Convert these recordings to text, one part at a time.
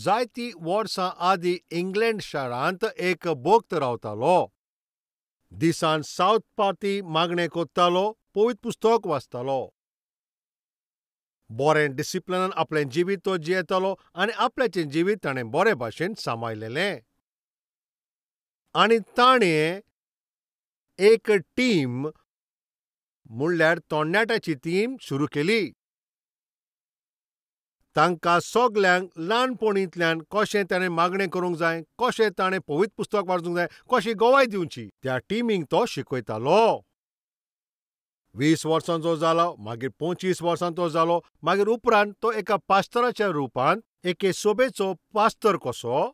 जायतीं वर्सां आदीं इंग्लंड शारांत एक भक्त रावतालो. दिसान 7 पाटी मागणें कोत्तालो, पवित्र पुस्तक वाचतालो. बरें डिसिप्लिनान आपलें जिवीत तो जियेतालो आनी आपल्याचें जिवीत ताणें बरे भाशेन सांबाळलेलें. आनी ताणें एक टीम म्हणल्यार तरणाट्याची टीम सुरू केली. तांकां सगल्यांक ल्हानपणींतल्यान कशें ताणें मागणें करूंक जाय, कशें ताणें पवित्र पुस्तक वाचूंक जाय, कशी गवाय दिवची, त्या टिमीक तो शिकयतालो. 20 वर्सांचो जालो, मागीर 25 वर्सांचो जालो, मागीर उपरांत तो एका पास्टराच्या रुपान एके सभेचो पास्तर कसो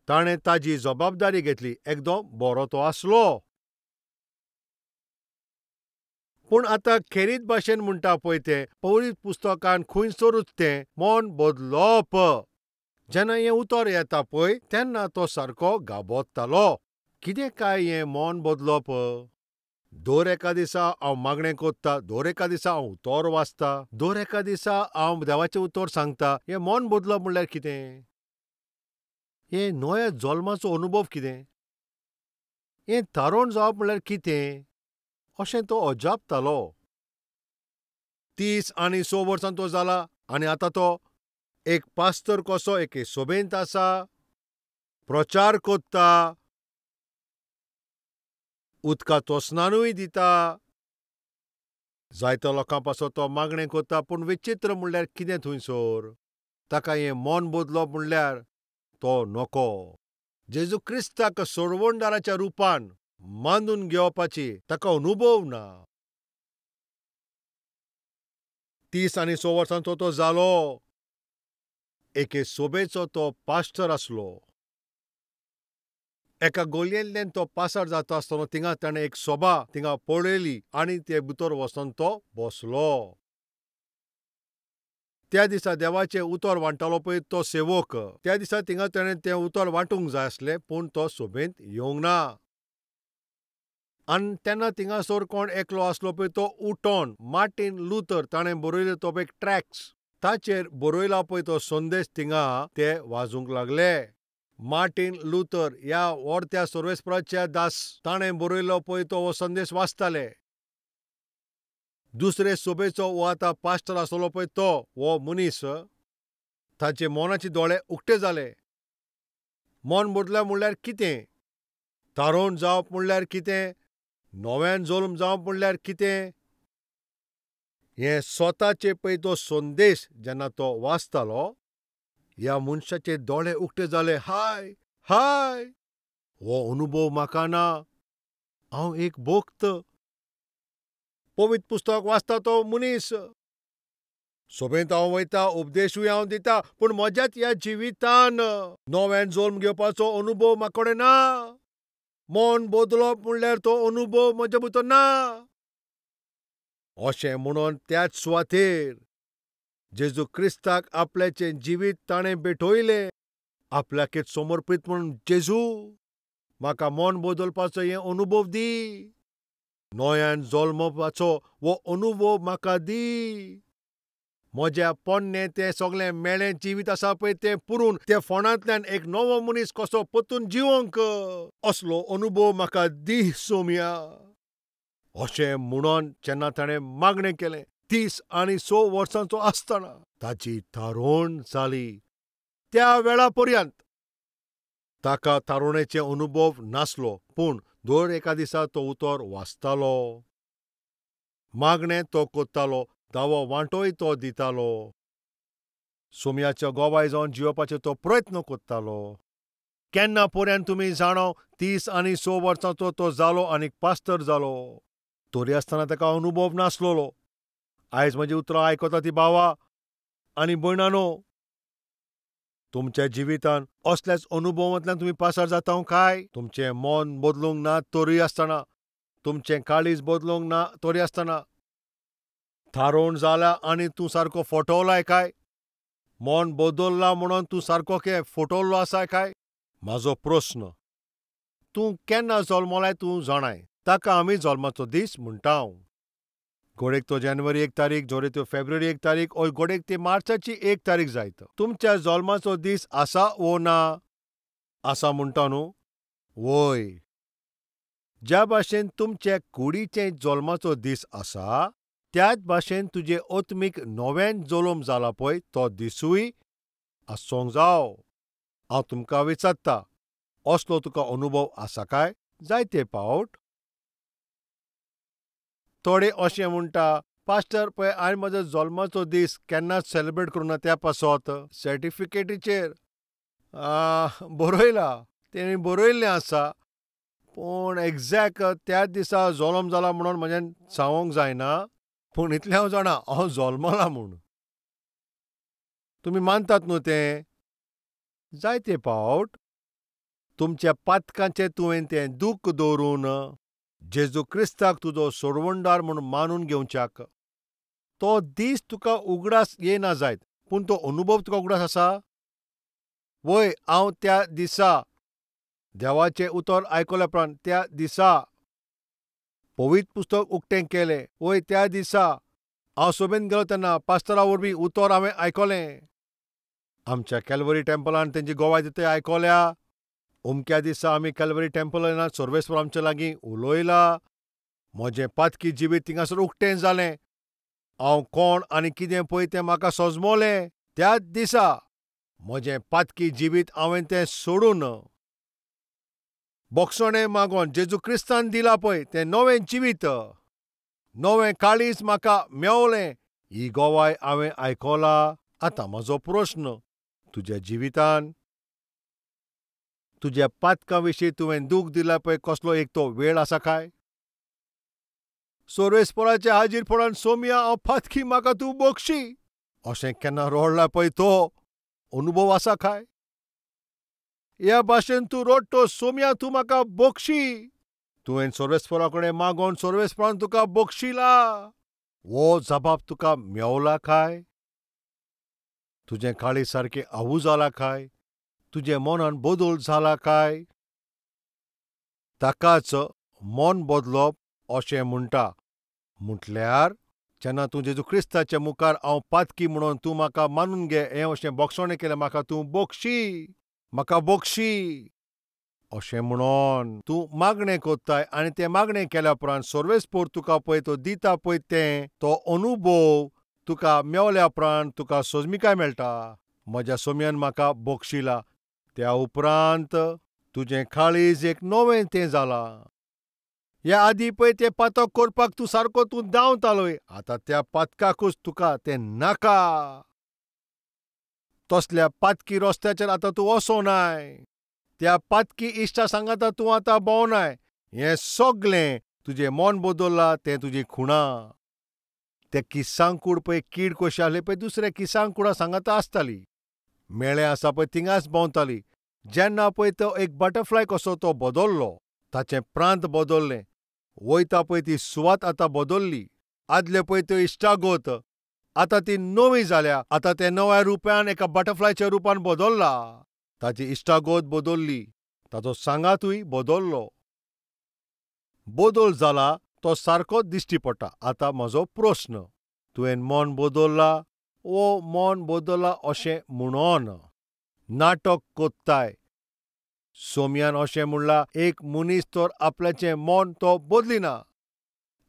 ताणें ताजी जबाबदारी घेतली. एकदम बरो तो आसलो. पूण आतां खेरीत भाशेन म्हणटा पळय तें पवित्र पुस्तकान खंयसरूच तें मन बदलप. जेन्ना हें उतर येता पळय तेन्ना तो सारको गाबोत्तालो. कितें काय हें मन बदलप? दर एका दिसा हांव मागणें कोत्तां, दर एका दिसा हांव उतर वाचतां, दर एका दिसा हांव देवाचें उतर सांगतां. हें मन बदलप म्हणल्यार कितें? हें नव्या जल्माचो अनुभव कितें? हें तारण जावप म्हणल्यार कितें? अशें तो अजापतालो. 30 आनी 6 वर्सांचो जाला आनी आतां तो एक पास्तर कसो एके सभेंत आसा, प्रचार कोत्ता, उदकाचो स्नानूय दिता. जायत्या लोकां पासत तो मागणें कोत्ता. पूण विचित्र म्हणल्यार कितें थंयसर? ताका हें मन बदलप म्हणल्यार तो नको. जेजू क्रिस्ताक सोडवणदाराच्या रुपान मानून घेवपाची ताका अनुभव ना. 30 आनी 6 वर्सांचो तो जालो. एके सभेचो तो पास्टर आसलो. एका गलयेंतल्यान तो पासार जाता आसतना थिंगा ताणें एक सभा थिंगा पळयली आनी ते भितर वचोन तो बसलो. त्या दिसा देवाचें उतर वांट्टालो पळय तो सेवक. त्या दिसा थिंगा ताणें तें उतर वांटूंक जाय आसलें, पूण तो सभेंत येवंक ना. आनी तेन्ना थिंगासर कोण एकलो आसलो पळय तो उठोन मार्टीन लुथर ताणें बरयलो तो एक ट्रॅक्ट्स. ताचेर बरयला पळय तो संदेश थिंगा ते वाजूंक लागले. मार्टीन लुथर ह्या व्हडत्या सर्वेस्पराच्या दास ताणें बरयलो पळय तो हो संदेश वाचताले. दुसरे सभेचो हो आतां पास्टर आसलो पळय तो हो मनीस ताचे मनाचे दोळे उक्ते जाले. मन बदलप म्हणल्यार कितें? तारण जावप म्हणल्यार कितें? नव्यान जल्म जावप म्हणल्यार कितें? हें स्वताचे पळय तो संदेश जेन्ना तो वाचतालो ह्या मनशाचे दोळे उक्ते जाले. हाय हाय, हो अनुभव म्हाका ना. हांव एक भक्त. पवित्र पुस्तक वाचता तो मनीस. सभेंत हांव वयता, उपदेशूय हांव दितां, पूण म्हज्याच ह्या जिवितान नव्यान जल्म घेवपाचो अनुभव म्हाका कडेन ना. मन बदलप म्हणल्यार तो अनुभव म्हजे भितर ना. अशें म्हणून त्याच सुवातेर जेजू क्रिस्ताक आपल्याचें जिवीत ताणें भेटयलें. आपल्याक समर्पीत म्हणून जेजू म्हाका मन बदलपाचो हें अनुभव दी. नव्यान जल्मपाचो हो अनुभव म्हाका दी. म्हज्या पोरणें तें सगळें मेळ्ळें जिवीत आसा पळय तें पुरून त्या फोंडांतल्यान एक नवो मनीस कसो परतून जिवंक असलो अनुभव म्हाका दी सोम्या. अशें म्हणून जेन्ना ताणें मागणें केलें 30 आनी 6 वर्सांचो आसतना ताची तारण जाली. त्या वेळा पर्यंत ताका तारुणेचे अनुभव नासलो, पूण दर एका दिसा तो उतर वाचतालो. मागणें तो कोत्तालो, दावो वांटोय तो दितालो. सोम्याचो गोवाय जावन जिवपाचो तो प्रयत्न कोत्तालो. केन्ना पर्यंत तुमी जाणो 30 आनी 6 वर्सांचो तो जालो आनी पास्तर जालो. तरी आसतना ताका अनुभव नासलोलो. आयज म्हजी उतरां आयकता ती भावा आनी भयणानो, तुमच्या जिवितान असल्याच अनुभवांतल्यान तुमी पासार जाता काय? तुमचें मन बदलूंक ना तरी आसतना, तुमचें काळीज बदलूंक ना तरी आसतना, थारोवन जाला आनी तूं सारको फटवलाय काय? मन बदलला म्हणून तूं सारको फटवल्लो आसा काय? म्हाजो प्रस्न. तूं केन्ना जल्मलाय तूं जाणाय. ताका आमी जल्माचो दीस म्हणटाव. घोडेक तो जानेवारी 1 तारीख, जोडे तो फेब्रुवारी 1 तारीख, और घोडेक ती मार्चाची 1 तारीख जायत. तुमच्या जल्माचो दीस आसा वो ना? आसा म्हणटा न्हू? वय. ज्या भाशेन तुमचे कुडीचे जल्माचो दीस आसा, त्याच भाशेन तुजे ओत्मीक नव्यान जल्म जाला पळय तो दिसूय आसोंक जावो. हांव तुमकां विचारतां, असलो तुका अनुभव आसा काय? जायते फावट थोडे अशें म्हणटा, पास्टर पळय हांवें म्हजो जल्माचो दीस केन्नाच सेलेब्रेट करूं ना त्या पासत सर्टिफिकेटीचेर बरयला, तेणी बरयल्लें आसा, पूण एक्झॅक्ट त्या दिसा जल्म जाला म्हणून म्हाज्यान सांगोंक जायना, पूण इतलें हांव जाणा हांव जल्मलां म्हूण. तुमी मानतात न्हू तें? जायते फावट तुमच्या पातकांचें तुवें तें दूख दवरून जेजू क्रिस्ताक तुजो सोडवणदार म्हूण मानून घेवच्याक तो दीस तुका उगडास येना जायत, पूण तो अनुभव तुका उगडास आसा? वय, हांव त्या दिसा देवाचें उतर आयकल्या उपरांत त्या दिसा पवित्र पुस्तक उक्तें केलें. वय, त्या दिसा हांव सभेन गेलो तेन्ना पास्टरा वरवीं उतर हांवें आयकलें. आमच्या कॅल्वरी टेंपलान तेंची गोवाय थंय आयकल्या. अमक्या दिसा आमी कॅल्वरी टेंपलांत सर्वेस्पर आमचे लागीं उलयला. म्हजें पातकी जिवीत थिंगासर उक्तें जालें. हांव कोण आनी कितें पळय तें म्हाका समजलें. त्याच दिसा म्हजें पातकी जिवीत हांवें तें सोडून बोगसणें मागोन जेजू क्रिस्तान दिलां पळय तें नवें जिवीत, नवें काळीज म्हाका मेवलें, ही गोवाय हांवें आयकलां. आतां म्हजो प्रस्न, तुज्या जिवितान तुज्या पातकां विशीं तुवें दूख दिलां पळय कसलो एक तो वेळ आसा काय? सर्वेस्पराच्या हाजीरपणान सोमया हांव पातकी म्हाका तूं बक्षी अशें केन्ना रडला पळय तो अनुभव आसा काय? ह्या भाशेन तूं रडतो, सोमया तूं म्हाका बक्षी. तुवें सर्वेस्परा कडेन मागोन सर्वेस्परान तुका बक्षिला. हो जबाब तुका मेवला काय? तुजें काळीज सारकें आवू जालां काय? तुजे मनान बदल जाला काय? ताकाच मन बदलप अशें म्हणटा. म्हटल्यार जेन्ना तूं जेजू क्रिस्ताच्या मुखार हांव पातकी म्हणून तूं म्हाका मानून घे हें अशें बोगसणें केलें, म्हाका तूं बक्षी, म्हाका बक्षी अशें म्हणून तूं मागणें कोत्ताय आनी तें मागणें केल्या उपरांत सर्वेस्पर तुका पळय तो दिता पळय तें तो अनुभव तुका मेवल्या उपरांत तुका सोजमीकाय मेळटा. म्हज्या सोमयान म्हाका बक्षिला. त्या उपरांत तुजें काळीज एक नवें तें जालां. ह्या आदीं पळय तें पातक करपाक तूं सारको धांवतालोय, आतां त्या पातकाकूच तुका तें नाका. तसल्या पातकी रस्त्याचेर आतां तूं वचोनाय. त्या पातकी इश्टा सांगाता तूं आतां भोंवनाय. हें सगलें तुजें मन बदल्लां तें तुजी खुणां. ते किस्सांक कूड पळय कीड कशी आहली पळय दुसऱ्या किस्सांक कुडा सांगाता आसताली. मेळ्ळें आसा पळय थिंगाच भोंवताली. जेन्ना पळय तो एक बटरफ्लाय कसो तो बदल्लो, ताचें प्रांत बदल्लें. वयता पळय ती सुवात आतां बदल्ली. आदले पळय त्यो इश्टागोत आतां ती नवी जाल्या. आतां ते नव्या रुपान एका बटरफ्लायच्या रुपान बदल्ला. ताची इश्टागोत बदल्ली. ताचो सांगातूय बदल्लो. बदल जाला तो सारकोच दिश्टी पडटा. आतां म्हजो प्रस्न, तुवें मन बदल्लां वो मन बदल्लां अशें म्हणून नाटक कोत्ताय. सोमयान अशें म्हणलां, एक मनीस तर आपल्याचें मन तो बदलिना.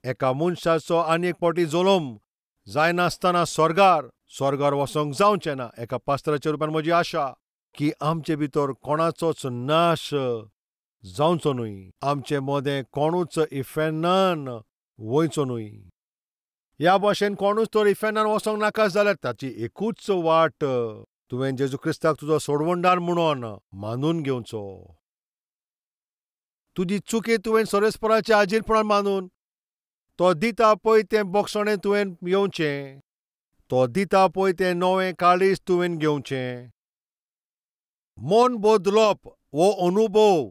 एका मनशाचो आनी एक फावटी जल्म जायनासतना स्वर्गार वसोंक जावचें ना. एका पास्टराच्या रुपान म्हजी आशा की आमचे भितर कोणाचोच नाश जावचो न्हय. आमचे मदें कोणूच इफेनान वयचो न्हय. ह्या भाशेन कोणूच तर इफेनान वचोंक नाका जाल्यार ताची एकूच वाट, तुवें जेजू क्रिस्ताक तुजो सोडवणदार म्हणून मानून घेवचो. तुजी चुकी तुवें सर्वेस्पराच्या हाजीरपणान मानून तो दिता पळय तें बोगसणें तुवें येवचें. तो दिता पळय तें नवें काळीज तुवें घेवचें. मन बदलप हो अनुभव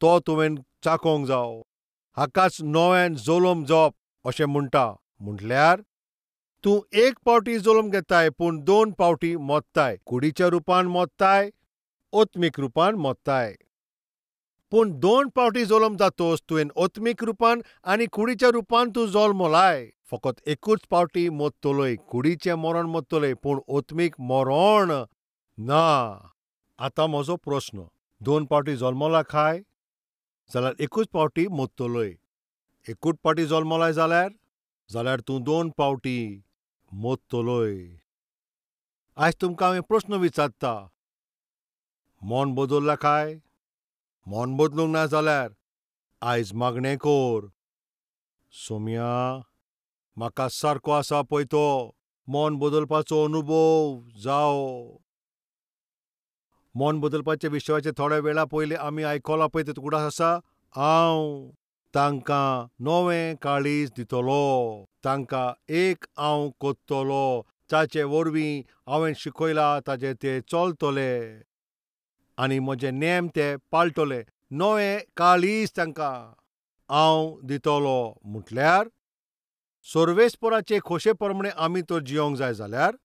तो तुवें चाखोंक जावो. हाकाच नवें जल्म जावप अशें म्हणटा. म्हटल्यार तूं एक फावटी जल्म घेताय पूण 2 फावटी मोडटाय. कुडीच्या रुपान मोडटाय, ओत्मीक रुपान मोडटाय. पूण 2 फावटी जल्म जातोच तुवें ओत्मीक रुपान आनी कुडीच्या रुपान तूं जल्मलाय. फकत एकूच पावटी मोदतलोय, कुडीचें मरण मोदतलोय, पूण ओत्मीक मरण ना. आतां म्हजो प्रस्न, 2 पावटी जल्मला काय जाल्यार एकूच पावटी मोदतलोय. एकूच पावटी जल्मलाय जाल्यार तूं 2 पावटी मोदतलोय. आयज तुमकां हांव प्रस्न विचारता, मन बदल्ला काय? मन बदलूंक ना जाल्यार आयज मागणें कर. सोम्या, म्हाका सारको आसा पळय तो मन बदलपाचो अनुभव जावं. मन बदलपाच्या विशयाचेर थोड्या वेळा पयलीं आमी आयकलां पळय तेतूंत उगडास आसा, हांव तांकां नवें काळीज दितलो, तांकां एक हांव कोत्तलो, जाचे वरवीं हांवें शिकयलां ताचेर ते चलतले आनी म्हजे नेम ते पाळटले. नवें काळीज तांकां हांव दितलो म्हटल्यार सर्वेस्पराचे खोशे प्रमाणें आमी तर जियोंक जाय जाल्यार,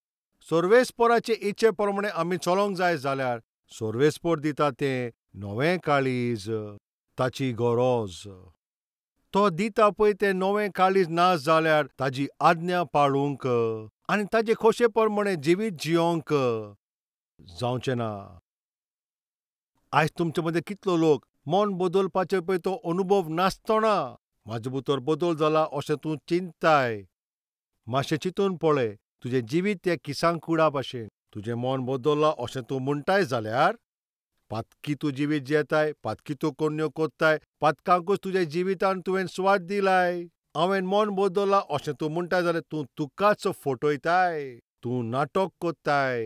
सर्वेस्पराचे इच्छे प्रमाणें आमी चलोंक जाय जाल्यार सर्वेस्पर दिता तें नवें काळीज, ताची गरज. तो दिता पळय तें नवें काळीज ना जाल्यार ताची आज्ञा पाळूंक आनी ताचे खोशे प्रमाणें जिवीत जियोंक जावचें ना. आयज तुमचे मदीं कितलो लोक मन बदलपाचो पळय तो अनुभव नासतना म्हाजे भितर बदल जाला अशें तूं चिंतताय. मातशें चिंतून पळय, तुजें जिवीत तें किसां कुडा भाशेन. तुजें मन बदल्लां अशें तूं म्हणटाय जाल्यार पातकी तूं जिवीत जियेताय, पातकी तूं कन्यो कोत्ताय, पातकांकूच तुज्या जिवितांत तुवें स्वाद दिलाय. हांवें मन बदल्लां अशें तूं म्हणटाय जाल्यार तूं तुकाच फटयताय, तूं नाटक कोत्ताय.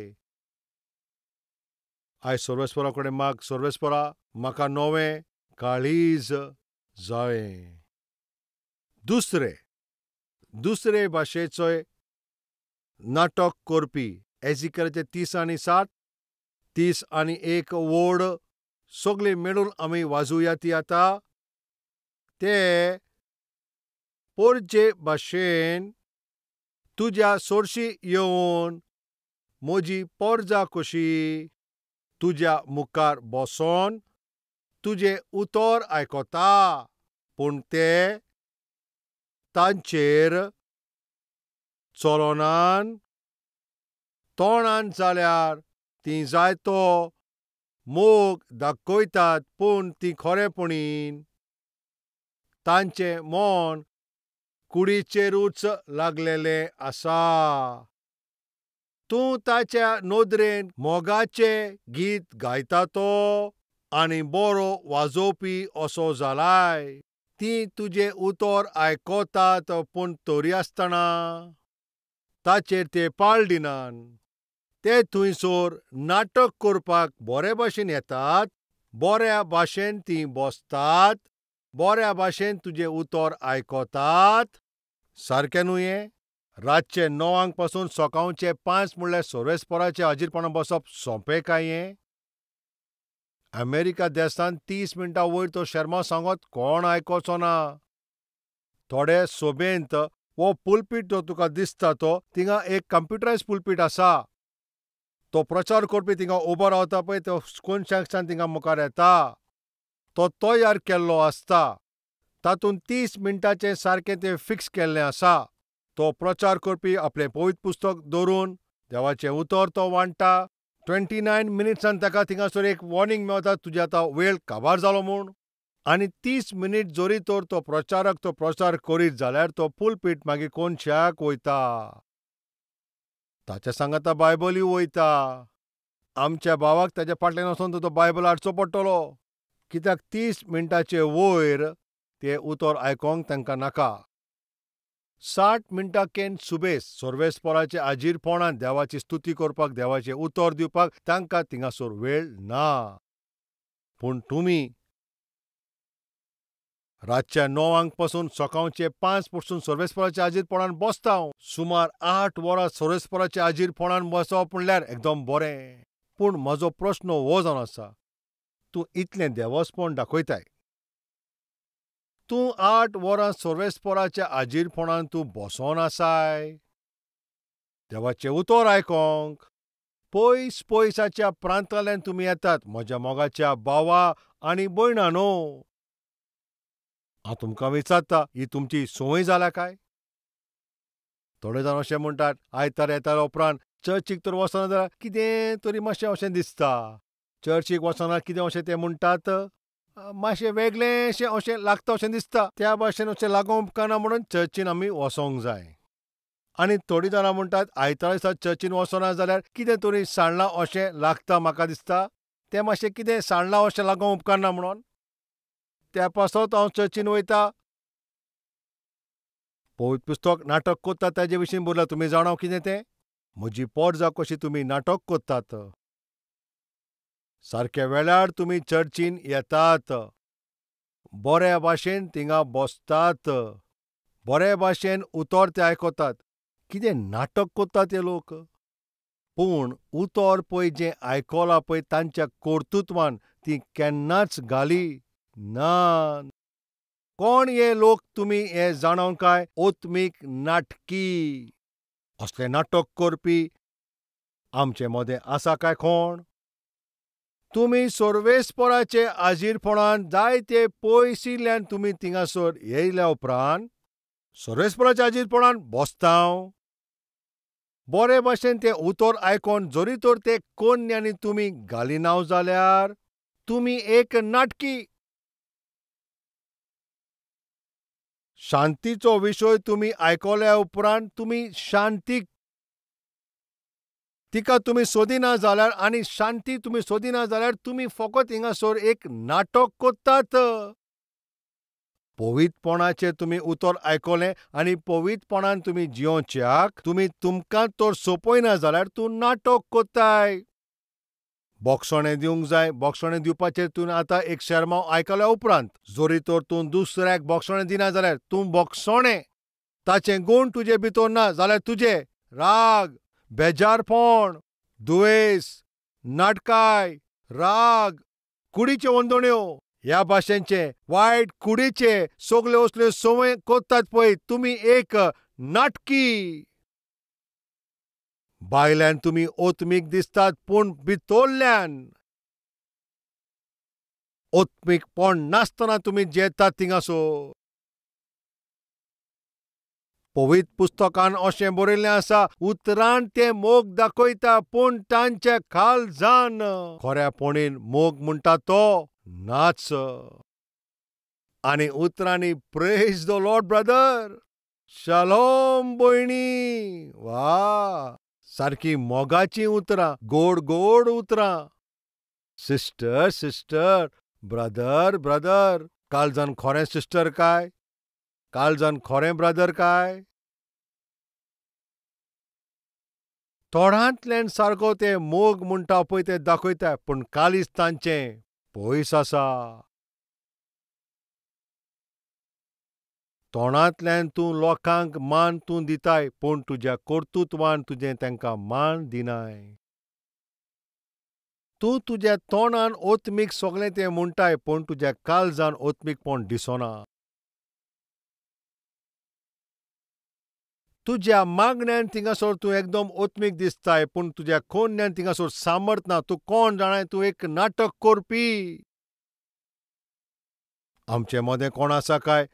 आयज सर्वेस्परा कडेन माग, सर्वेस्परा, म्हाका नवें काळीज जाय. दुसरे भाशेचो नाटक करपी एजिकेलाचे 30 आनी 7, 30 आनी 1 ओड सगळीं मेळून आमी वाजोवया ती आतां. ते पोरचे भाशेन तुज्या सोरशीं येवन म्हजी पोरजां कशीं तुज्या मुखार बसोन तुजें उतर आयकता, पूण ते तांचेर चलनान तोंडान जाल्यार तीं जाय तो मोग दाखयतात, पूण तीं खरेपणीन तांचें मन कुडीचेरूच लागलेलें आसा. तूं ताच्या नदरेन मोगाचें गीत गायता तो आनी बरो वाजोवपी असो जालाय. तीं तुजें उतर आयकतात, पूण तरी आसतना ताचेर ते पाळ दिनात. ते थंयसर नाटक करपाक बरे भाशेन येतात, बऱ्या भाशेन तीं बसतात, बऱ्या भाशेन तुजें उतर आयकतात. सारकें न्हू हें? रातचे 9 पासून सकाळचे 5 म्हणल्यार सर्वेस्पराचें हाजीरपणान बसप सोंपें काय हें? अमेरिका देशांत 30 मिनटां वयर तो शर्मा सांगत कोण आयकोचो ना. थोडे सोबेंत वो पुलपीट जो तुका दिसता तो थिंगा एक कंप्युटरायज पुलपीट आसा. तो प्रचार करपी थिंगा उबो रावता पळय, तो कोनशाकच्यान थिंगा मुखार येता. तो तयार केल्लो आसता. तातूंत 30 मिनटांचें सारकें तें फिक्स केल्लें आसा. तो प्रचार करपी आपलें पवित्र पुस्तक दवरून देवाचें उतर तो मांडटा. 29 मिनिट्सान ताका थिंगासर एक वॉर्निंग मेवता, तुजे आतां वेळ काबार जालो म्हूण. आनी 30 मिनीट जोरी तर तो प्रचारक तो प्रचार करीत जाल्यार तो पुलपीट मागीर कोनशाक वयता. ताच्या सांगाता बायबलूय वयता. आमच्या भावाक ताच्या फाटल्यान वचोन तो बायबल हाडचो पडटलो, कित्याक 30 मिनटांचे वयर तें उतर आयकोंक तांकां नाका. 60 मिनटां केन सुबेज सर्वेस्पराच्या हाजीरपणान देवाची स्तुती करपाक, देवाचें उतर दिवपाक तांकां थिंगासर वेळ ना. पूण तुमी रातच्या 9 पासून सकाळचे 5 पासून सर्वेस्पराच्या हाजीरपणान बसता. सुमार 8 वरां सर्वेस्पराच्या हाजीरपणान बसप म्हणल्यार एकदम बरें. पूण म्हजो प्रस्न हो जावन आसा, तूं इतलें देवस्पण दाखयताय, तूं 8 वरां सर्वेस्पराच्या हाजीरपणान तूं बसोन आसाय देवाचें उतर आयकोंक. पयस पयसाच्या प्रांतांतल्यान तुमी येतात, म्हज्या मोगाच्या भावा आनी भयणांनो. हांव तुमकां विचारता, ही तुमची संवय जाल्या काय? थोडे जाण अशें म्हणटात, आयतार येताल्या उपरांत चर्चीक तर वचना जाल्यार कितें तरी मातशें अशें दिसता. चर्चीक वचना कितें अशें ते म्हणटात, मातशें वेगळेंशें अशें लागता अशें दिसता. त्या भाशेन अशें लागोंक उपकारना म्हणून चर्चीन आमी वचोंक जाय. आनी थोडीं जाणां म्हणटात, आयतारा दिसा चर्चीन वचना जाल्यार कितें तरी सांडलां अशें लागता म्हाका दिसता. तें मातशें कितें सांडलां अशें लागोंक उपकारना म्हणून. त्या पासत हांव चर्चीन वयतां. पवित्र पुस्तक नाटक कोत्ता ताजे विशीं बरयलां. तुमी जाणा कितें तें? म्हजी पोरजां कशी तुमी नाटक कोत्तात. सारक्या वेळार तुमी चर्चीन येतात. बऱ्या भाशेन थिंगा बसतात. बऱ्या भाशेन उतर ते आयकतात. कितें नाटक कोत्तात हे लोक. पूण उतर पळय जें आयकलां पळय तांच्या कर्तुत्वान ती केन्नाच घाली ना. कोण हे लोक तुमी हे जाणो काय? ओत्मीक नाटकी. असले नाटक करपी आमचे मदें आसा काय कोण? तुमी सर्वेस्पराचे आजीरपणान जायते पयसिल्ल्यान तुमी थिंगासर येयल्या उपरांत सर्वेस्पराच्या आजीरपणान बसता हांव. बरे भाशेन तें उतर आयकोन जरी तर तें कोन्यांनी तुमी घालिनात जाल्यार तुमी एक नाटकी. शांतीचो विशय तुमी आयकल्या उपरांत तुमी शांतीक तिका तुमी सोदिना जाल्यार आनी शांती तुमी सोदिना जाल्यार तुमी फकत हिंगासर एक नाटक कोत्तात. पवित्रपणाचें तुमी उतर आयकलें आनी पवित्रपणान तुमी जियोवच्याक तुमी तुमकां तर सोंपयना जाल्यार तूं नाटक कोत्ताय. बोक्षणें दिवंक जाय. बोक्षणें दिवपाचेर तुवें आतां एक शर्माव आयकल्या उपरांत जरी तर तूं दुसऱ्याक बोक्षणें दिना जाल्यार तूं बोक्षणें. ताचें गूण तुजे भितर ना जाल्यार तुजे राग, बेजारपण, दुयेस, नाटकाय, राग, कुडीच्यो वंदोण्यो ह्या भाशेचे वायट कुडीचे सगल्यो असल्यो संवय कोत्तात पळय तुमी एक नाटकी. भायल्यान तुमी ओत्मीक दिसतात पूण भितरल्यान ओत्मीकपण नासतना तुमी जियेतात थिंगासर. पवित्र पुस्तकान अशें बरयल्लें आसा, उतरान ते मोग दाखयता पूण तांच्या काळजान खऱ्यापणीन मोग म्हणटा तो नाच. आनी उतरांनी प्रेज द लॉर्ड ब्रदर, शालोम भयणी. वा, सारकी मोगाची उतरां, गोड गोड उतरां. Sister sister, brother brother. काळजान खरें सिस्टर काय? काळजान खरें ब्रदर काय? तोंडांतल्यान सारको ते मोग म्हणटा पळय ते दाखयता पूण काळीज तांचें पयस आसा. तोंडांतल्यान तूं लोकांक मान तूं दिताय पूण तुज्या कर्तुत्वान तुजें तांकां मान दिनाय. तूं तुज्या तोंडान ओत्मीक सगळें तें म्हणटाय पूण तुज्या काळजान ओत्मीकपण दिसना. तुज्या मागण्यांन थिंगासर तूं एकदम ओत्मीक दिसताय पूण तुज्या कोन्यान थिंगासर सामर्थ ना. तूं कोण जाणाय? तूं एक नाटक करपी. आमचे मदें कोण आसा काय?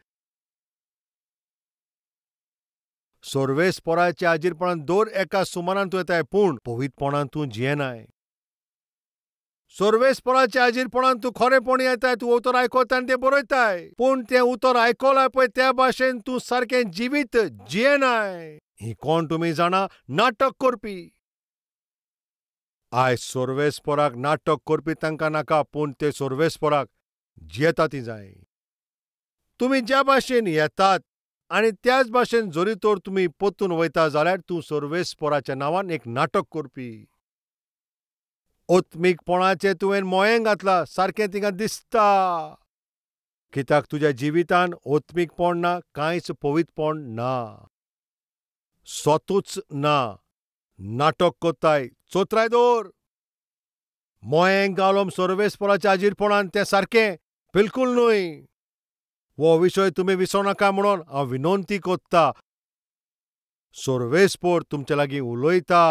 सर्वेस्पराच्या आजीरपणान दर एका सुमारान तूं येताय पूण पवित्रपणान तूं जियेनाय. सर्वेस्पराच्या आजीरपणान तूं खरेपण येताय, तूं उतर आयकताय आनी तें बरयताय पूण तें उतर आयकलां पळय त्या भाशेन तूं सारकें जिवीत जियेनाय. ही कोण तुमी जाणा? नाटक करपी. आयज सर्वेस्पराक नाटक करपी तांकां नाका पूण ते सर्वेस्पराक जियेता ती जाय. तुमी ज्या भाशेन येतात आनी त्याच भाशेन जरी तर तुमी पोत्तून वयता जाल्यार तूं सर्वेस्पराच्या नांवान एक नाटक करपी. ओत्मीकपणाचें तुवें मोयें घातलां सारकें थिंगा दिसता. कित्याक तुज्या जिवितान ओत्मीकपण ना, कांयच पवित्रपण ना. सोतूच ना. नाटक कोत्ताय. चोत्राय दवर. मोयें घालून सर्वेस्पराच्या आजीरपणान तें सारकें बिलकूल न्हय. हो विशय तुमी विसरूं नाका म्हणून हांव विनंती कोत्तां. सर्वेस्पर तुमचे लागीं उलयता.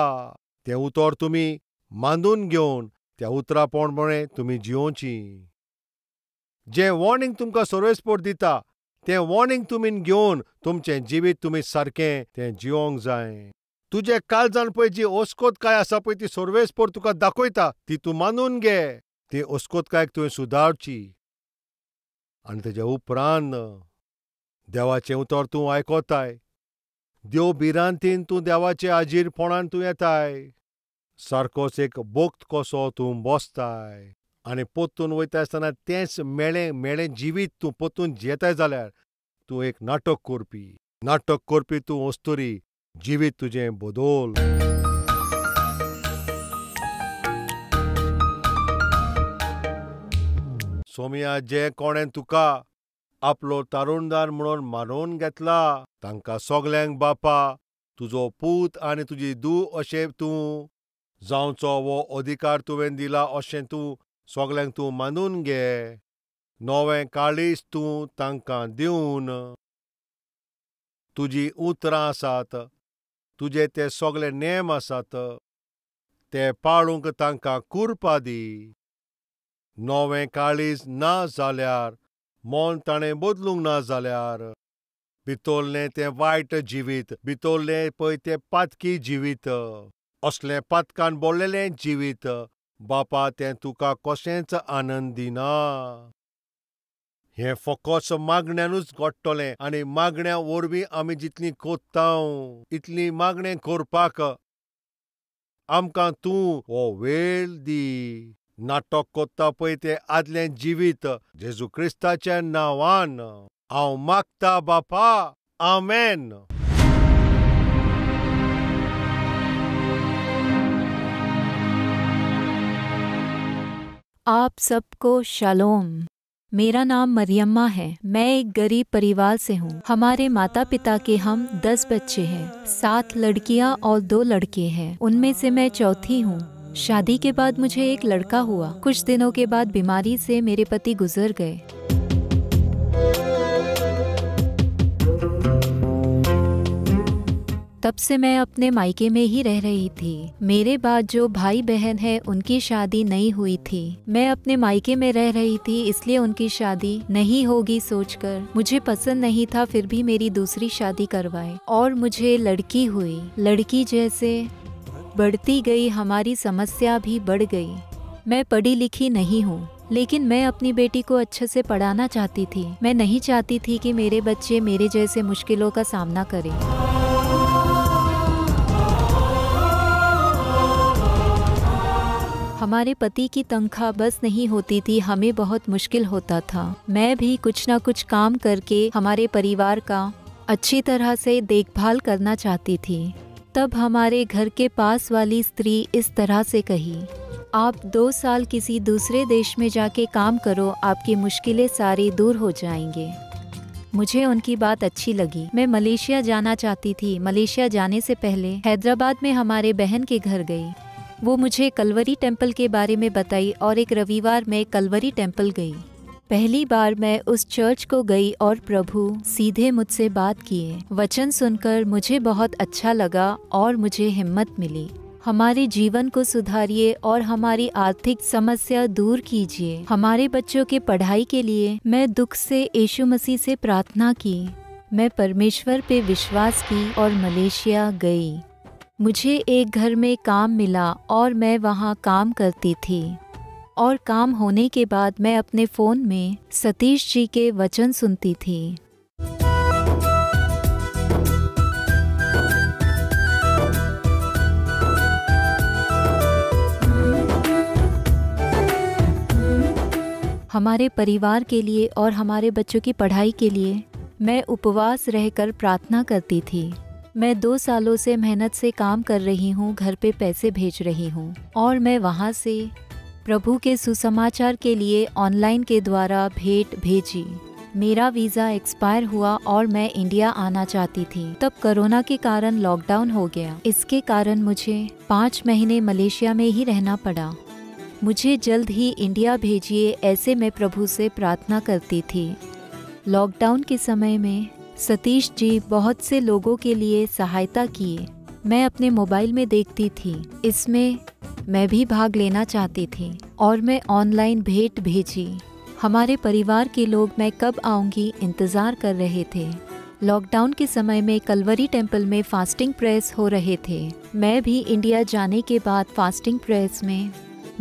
तें उतर तुमी मांडून घेवन त्या उतरा प्रमाणें तुमी जियोवचीं. जें वॉर्निंग तुमकां सर्वेस्पर दिता तें वॉर्निंग तुमी घेवन तुमचें जिवीत तुमी सारकें तें जिवंक जाय. तुजे काळजान पळय जी ओस्कोतकाय आसा पळय ती सर्वेस्पर तुका दाखयता ती तूं मानून घे. ती ओस्कोतकायक तुवें सुदारची. आनी तेजे उपरांत देवाचें उतर तूं आयकोताय. देव भिरांतीन तूं देवाचे हाजीरपणान तूं येताय. सारकोच एक भोक्त कसो तूं बसताय. आनी पोत्तून वयता आसतना तेंच मेळ्ळें जिवीत तूं पोत्तून जियेताय जाल्यार तूं एक नाटक करपी तूं वस्तुरी जिवीत तुजें बदोल. सोमया जे कोणें तुका आपलो तारुणदार म्हणून मानून घेतला तांकां सगल्यांक बापा तुजो पूत आनी तुजी धूव अशें तूं जावचो वो अधिकार तुवें दिला अशें तूं सगल्यांक तूं मानून घे. नवें काळीज तूं तांकां दिवन तुजीं उतरां आसात, तुजे ते सगळे नेम आसात ते पाळूंक तांकां कुरपा दी. नवें काळीज ना जाल्यार मोन ताणें बदलूंक ना जाल्यार भितरलें तें वायट जिवीत, भितरलें पळय तें पातकी जिवीत, असलें पातकान भरलेलें जिवीत बापा तें तुका कशेंच आनंद दिना. हें फकत मागण्यांनूच घडटलें आनी मागण्या वरवीं आमी जितलीं कोत्तांव इतलीं मागणें करपाक आमकां तूं हो वेळ दी. नाटक कोत्ता पळय तें आदलें जिवीत जेजू क्रिस्ताच्या नांवान हांव मागता बापा. आमेन. आप सबको शालोम। मेरा नाम मरियम्मा है। मैं एक गरीब परिवार से हूँ। हमारे माता पिता के हम 10 बच्चे हैं। 7 लड़कियाँ और 2 लड़के हैं। उनमें से मैं चौथी हूँ। शादी के बाद मुझे एक लड़का हुआ। कुछ दिनों के बाद बीमारी से मेरे पति गुजर गए। तब से मैं अपने मायके में ही रह रही थी। मेरे बाद जो भाई बहन है उनकी शादी नहीं हुई थी। मैं अपने मायके में रह रही थी इसलिए उनकी शादी नहीं होगी सोचकर मुझे पसंद नहीं था, फिर भी मेरी दूसरी शादी करवाए और मुझे लड़की हुई। लड़की जैसे बढ़ती गई हमारी समस्या भी बढ़ गई। मैं पढ़ी लिखी नहीं हूँ लेकिन मैं अपनी बेटी को अच्छे से पढ़ाना चाहती थी। मैं नहीं चाहती थी कि मेरे बच्चे मेरे जैसे मुश्किलों का सामना करें। हमारे पति की तनख्वाह बस नहीं होती थी, हमें बहुत मुश्किल होता था। मैं भी कुछ ना कुछ काम करके हमारे परिवार का अच्छी तरह से देखभाल करना चाहती थी। तब हमारे घर के पास वाली स्त्री इस तरह से कही, आप 2 साल किसी दूसरे देश में जाके काम करो, आपकी मुश्किलें सारी दूर हो जाएंगे। मुझे उनकी बात अच्छी लगी। मैं मलेशिया जाना चाहती थी। मलेशिया जाने से पहले हैदराबाद में हमारे बहन के घर गई। वो मुझे कलवरी टेम्पल के बारे में बताई और एक रविवार में कलवरी टेम्पल गई। पहली बार मैं उस चर्च को गई और प्रभु सीधे मुझसे बात किए। वचन सुनकर मुझे बहुत अच्छा लगा और मुझे हिम्मत मिली। हमारे जीवन को सुधारिए और हमारी आर्थिक समस्या दूर कीजिए। हमारे बच्चों के पढ़ाई के लिए मैं दुख से यीशु मसीह से प्रार्थना की। मैं परमेश्वर पे विश्वास की और मलेशिया गई। मुझे एक घर में काम मिला और मैं वहाँ काम करती थी और काम होने के बाद मैं अपने फ़ोन में सतीश जी के वचन सुनती थी। हमारे परिवार के लिए और हमारे बच्चों की पढ़ाई के लिए मैं उपवास रहकर प्रार्थना करती थी। मैं 2 सालों से मेहनत से काम कर रही हूँ, घर पे पैसे भेज रही हूँ और मैं वहाँ से प्रभु के सुसमाचार के लिए ऑनलाइन के द्वारा भेंट भेजी। मेरा वीज़ा एक्सपायर हुआ और मैं इंडिया आना चाहती थी। तब कोरोना के कारण लॉकडाउन हो गया। इसके कारण मुझे 5 महीने मलेशिया में ही रहना पड़ा। मुझे जल्द ही इंडिया भेजिए, ऐसे मैं प्रभु से प्रार्थना करती थी। लॉकडाउन के समय में सतीश जी बहुत से लोगों के लिए सहायता किए। मैं अपने मोबाइल में देखती थी, इसमें मैं भी भाग लेना चाहती थी और मैं ऑनलाइन भेंट भेजी। हमारे परिवार के लोग मैं कब आऊंगी इंतज़ार कर रहे थे। लॉकडाउन के समय में कलवरी टेम्पल में फास्टिंग प्रेयर्स हो रहे थे। मैं भी इंडिया जाने के बाद फास्टिंग प्रेयर्स में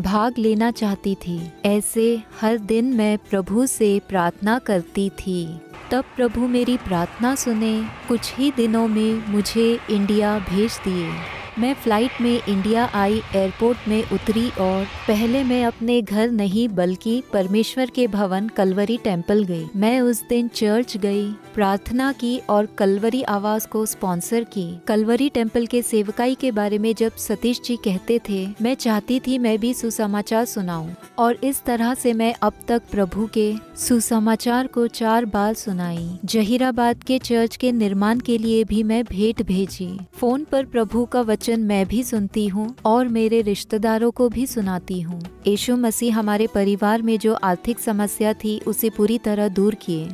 भाग लेना चाहती थी। ऐसे हर दिन मैं प्रभु से प्रार्थना करती थी। तब प्रभु मेरी प्रार्थना सुने, कुछ ही दिनों में मुझे इंडिया भेज दिए। मैं फ्लाइट में इंडिया आई, एयरपोर्ट में उतरी और पहले मैं अपने घर नहीं बल्कि परमेश्वर के भवन कलवरी टेम्पल गई। मैं उस दिन चर्च गई, प्रार्थना की और कलवरी आवाज को स्पॉन्सर की। कलवरी टेम्पल के सेवकाई के बारे में जब सतीश जी कहते थे, मैं चाहती थी मैं भी सुसमाचार सुनाऊं और इस तरह से मैं अब तक प्रभु के सुसमाचार को 4 बार सुनाई। जहीराबाद के चर्च के निर्माण के लिए भी मैं भेंट भेजी। फोन पर प्रभु का वचन मैं भी सुनती हूँ और मेरे रिश्तेदारों को भी सुनाती हूँ। यीशु मसीह हमारे परिवार में जो आर्थिक समस्या थी उसे पूरी तरह दूर किए।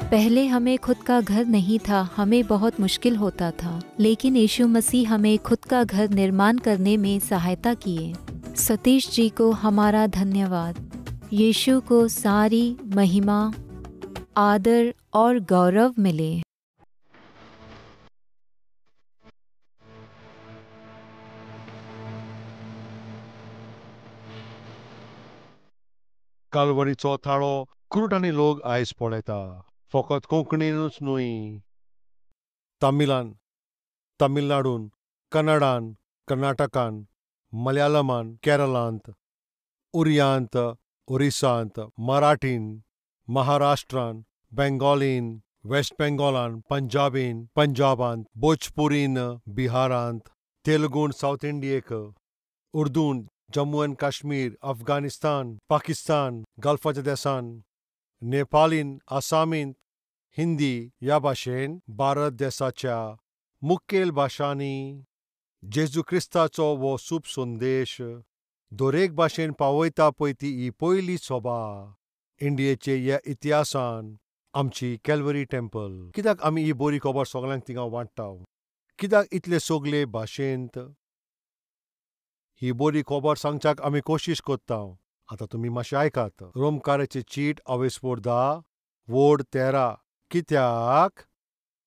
पहले हमें खुद का घर नहीं था, हमें बहुत मुश्किल होता था, लेकिन यीशु मसीह हमें खुद का घर निर्माण करने में सहायता किए। सतीश जी को हमारा धन्यवाद। यीशु को सारी महिमा, आदर और गौरव मिले। कालवरीचो थाळो क्रूट आनी लोक आयज पळयता। फकत कोंकणीनूच न्हय, तामिळनाडून, कन्नडान, कर्नाटकान, मलयाळमान, केरळांत, उरियांत, ओरिसांत, मराठीन, महाराष्ट्रान, बेंगॉलीन, वेस्ट बेंगॉलान, पंजाबांत, भोजपुरीन, बिहारांत, तेलुगून साऊथ इंडियेक, उर्दून जम्मू एंड काश्मीर, अफगाणिस्तान, पाकिस्तान, गल्फाच्या देशांत, नेपालीन, आसामींत, हिंदी ह्या भाशेन भारत देशाच्या मुखेल भाशांनी जेजू क्रिस्ताचो वो सूप संदेश दरेक भाशेन पावयता पळय ती ही पयली सभा इंडियेचे ह्या इतिहासान आमची कॅल्वरी टेम्पल। कित्याक आमी ही बरी खबर सगळ्यांक थिंगा वांट्टाव? कित्याक इतले सगळे भाशेंत ही बरी खबर सांगच्याक आमी कोशिश कोत्ताव? आतां तुमी मातशें आयकात। रोमकाराची चीट अवेस्पोर 10 वोड 13। कित्याक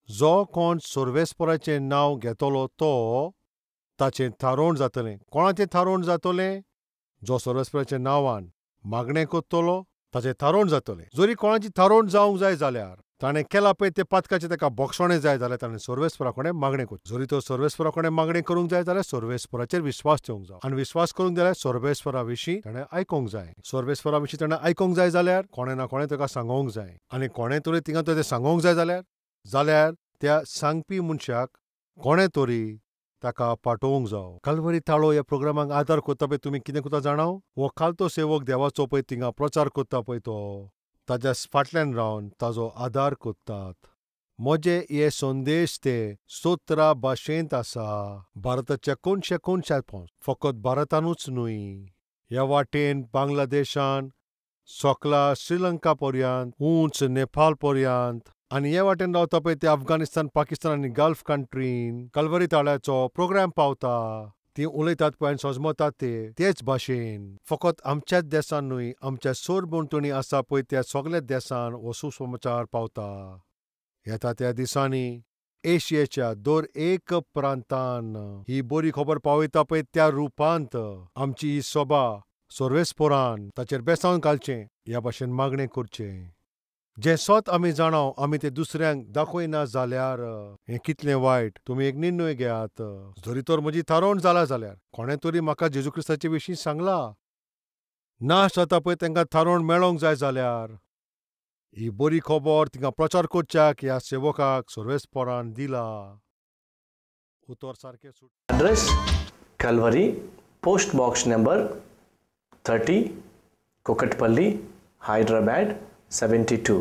जो कोण सर्वेस्पराचें नांव घेतलो तो ताचें थारोवण जातलें। कोणाचें थारोवण जातलें? जो सर्वेस्पराच्या नांवान मागणें कोत्तलो ताचें थारोवण जातलें। जरी कोणाची थारोवण जावंक जाय जाल्यार ताणें केलां पळय ते पातकाचें ताका भक्षणें जाय जाल्यार ताणें सर्वेस्परा कडेन मागणें करचें। जरी तो सर्वेस्परा कडेन मागणें करूंक जाय जाल्यार सर्वेस्पराचेर विस्वास ठेवंक जाय आनी विस्वास करूंक जाल्यार सर्वेस्परा विशीं ताणें आयकूंक जाय। सर्वेस्परा विशीं ताणें आयकूंक जाय जाल्यार कोणें ना कोणें ताका सांगोंक जाय आनी कोणें तरी थिंगा तें सांगोंक जाय जाल्यार त्या सांगपी मनशाक कोणें तरी ताका पाठोवंक जावो। कल्वरी थाळो ह्या प्रोग्रामाक आदार करता पळय तुमी कितें कोता जाणाव? हो खालतो सेवक देवाचो पळय थिंगा प्रचार करता पळय तो ताच्या फाटल्यान रावन ताजो आदार कोत्तात। म्हजे हे संदेश ते 17 भाशेंत आसा। भारताच्या कोणशे कोणशांत फकत भारतानूच न्हय, ह्या वाटेन बांगलादेशान सकला श्रीलंका पर्यंत, उंच नेपाल पर्यंत आनी हे वाटेन रावता पळय ते अफगाणिस्तान, पाकिस्तान आनी गल्फ कंट्रीन कल्वरी थाळ्याचो प्रोग्राम पावता। ती उलयतात पळय आनी सोजमतात तेच भाशेन। फकत आमच्याच देशान न्हय, आमच्या सोरभोंवतणी आसा पळय त्या सगळ्या देशान हो सुसमाचार पावता। येता त्या दिसांनी एशियेच्या दर एक प्रांतान ही बरी खबर पावयता पळय त्या रुपांत आमची ही सभा सर्वेस्परान ताचेर बेसांव घालचें, ह्या भाशेन मागणें करचें। जें सत आमी जाणाव आमी तें दुसऱ्यांक दाखयना जाल्यार हें कितलें वायट। तुमी एक निर्णय घेयात। जरी तर म्हजी थारोवण जाला जाल्यार कोणें तरी म्हाका जेजू क्रिस्ताचे विशीं सांगलां, नाश जाता पळय तांकां थारोवण मेळोंक जाय जाल्यार ही बरी खबर थिंगा प्रचार करच्याक ह्या सेवकाक सर्वेस्परान दिला। उतर सारकें सुट। Address Calvary, post box number 30, Kukatpally, Hyderabad 72।